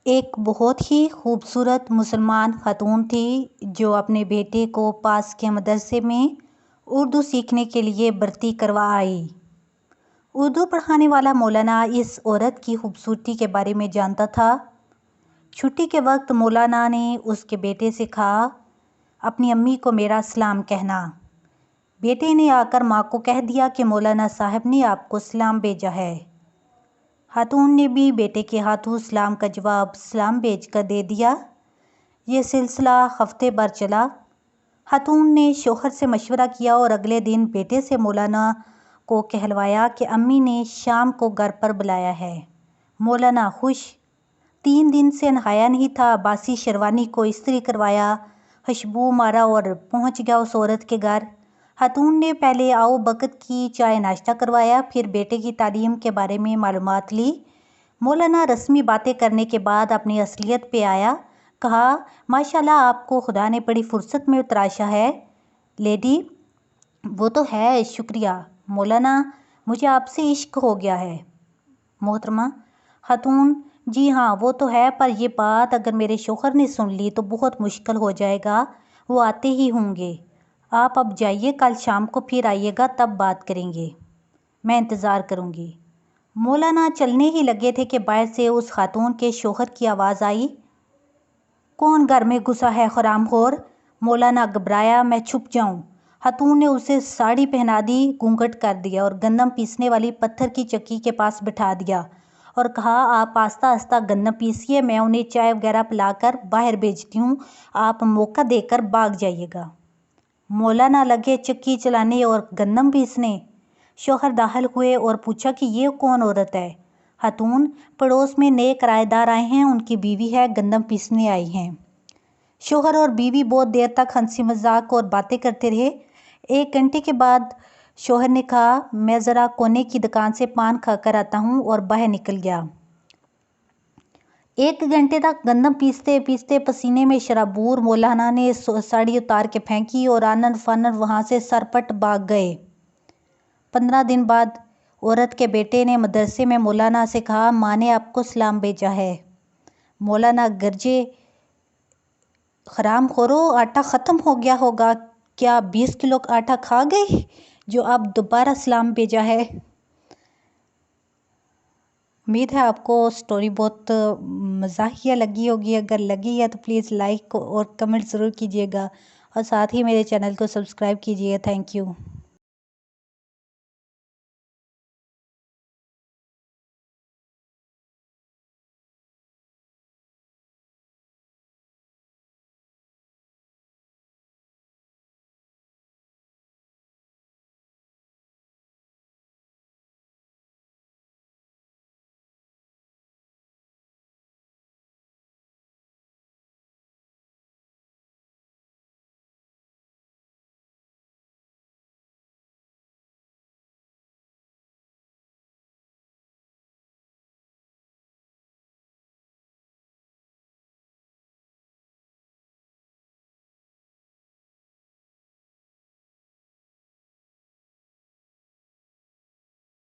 ایک بہت ہی خوبصورت مسلمان خاتون تھی جو اپنے بیٹے کو پاس کے مدرسے میں اردو سیکھنے کے لیے بھرتی کروا آئی۔ اردو پڑھانے والا مولانا اس عورت کی خوبصورتی کے بارے میں جانتا تھا۔ چھٹی کے وقت مولانا نے اس کے بیٹے سے کہا، اپنی امی کو میرا سلام کہنا۔ بیٹے نے آ کر ماں کو کہہ دیا کہ مولانا صاحب نے آپ کو سلام بھیجا ہے۔ خاتون نے بھی بیٹے کے ہاتھوں سلام کا جواب سلام بھیج کر دے دیا۔ یہ سلسلہ ہفتے بھر چلا۔ خاتون نے شوہر سے مشورہ کیا اور اگلے دن بیٹے سے مولانا کو کہلوایا کہ امی نے شام کو گھر پر بلایا ہے۔ مولانا خوش۔ 3 دن سے نہایا نہیں تھا، باسی شیروانی کو استری کروایا، خوشبو مارا اور پہنچ گیا اس عورت کے گھر۔ خاتون نے پہلے آؤ بخت کی چائے ناشتہ کروایا، پھر بیٹے کی تعلیم کے بارے میں معلومات لی۔ مولانا رسمی باتیں کرنے کے بعد اپنی اصلیت پہ آیا، کہا، ماشاءاللہ آپ کو خدا نے بڑی فرصت میں تراشا ہے لیڈی۔ وہ تو ہے، شکریہ مولانا، مجھے آپ سے عشق ہو گیا ہے۔ محترمہ خاتون، جی ہاں وہ تو ہے، پر یہ بات اگر میرے شوہر نے سن لی تو بہت مشکل ہو جائے گا، وہ آتے ہی ہوں گے۔ آپ اب جائیے، کل شام کو پھر آئیے گا، تب بات کریں گے، میں انتظار کروں گی۔ مولانا چلنے ہی لگے تھے کہ باہر سے اس خاتون کے شوہر کی آواز آئی، کون گھر میں گھسا ہے حرام خور؟ مولانا گھبرایا، میں چھپ جاؤں؟ خاتون نے اسے ساڑی پہنا دی، گھونگھٹ کر دیا اور گندم پیسنے والی پتھر کی چکی کے پاس بٹھا دیا اور کہا، آپ آہستہ آہستہ گندم پیسیے، میں انہیں چائے وغیرہ پلا کر باہر بھیجتی ہوں، آپ موقع دے کر بھاگ جائیے گا۔ مولانا لگے چکی چلانے اور گندم پیسنے۔ شوہر داخل ہوئے اور پوچھا کہ یہ کون عورت ہے؟ خاتون، پڑوس میں نئے کرایہ دار آئے ہیں، ان کی بیوی ہے، گندم پیسنے آئی ہیں۔ شوہر اور بیوی بہت دیر تک ہنسی مذاق اور باتیں کرتے رہے۔ 1 گھنٹے کے بعد شوہر نے کہا، میں ذرا کونے کی دکان سے پان کھا کر آتا ہوں، اور باہر نکل گیا۔ 1 گھنٹے تک گندم پیستے پیستے پسینے میں شرابور مولانا نے ساڑی اتار کے پھینکی اور آنن فانن وہاں سے سرپٹ بھاگ گئے۔ 15 دن بعد عورت کے بیٹے نے مدرسے میں مولانا سے کہا، ماں نے آپ کو سلام بھیجا ہے۔ مولانا گرجے، حرام خورو، آٹا ختم ہو گیا ہوگا، کیا 20 کلو آٹا کھا گئے جو اب دوبارہ سلام بھیجا ہے؟ امید ہے آپ کو سٹوری بہت مزاحیہ لگی ہوگی، اگر لگی ہے تو پلیز لائک اور کمنٹ ضرور کیجیے گا، اور ساتھ ہی میرے چینل کو سبسکرائب کیجیے۔ Thank you.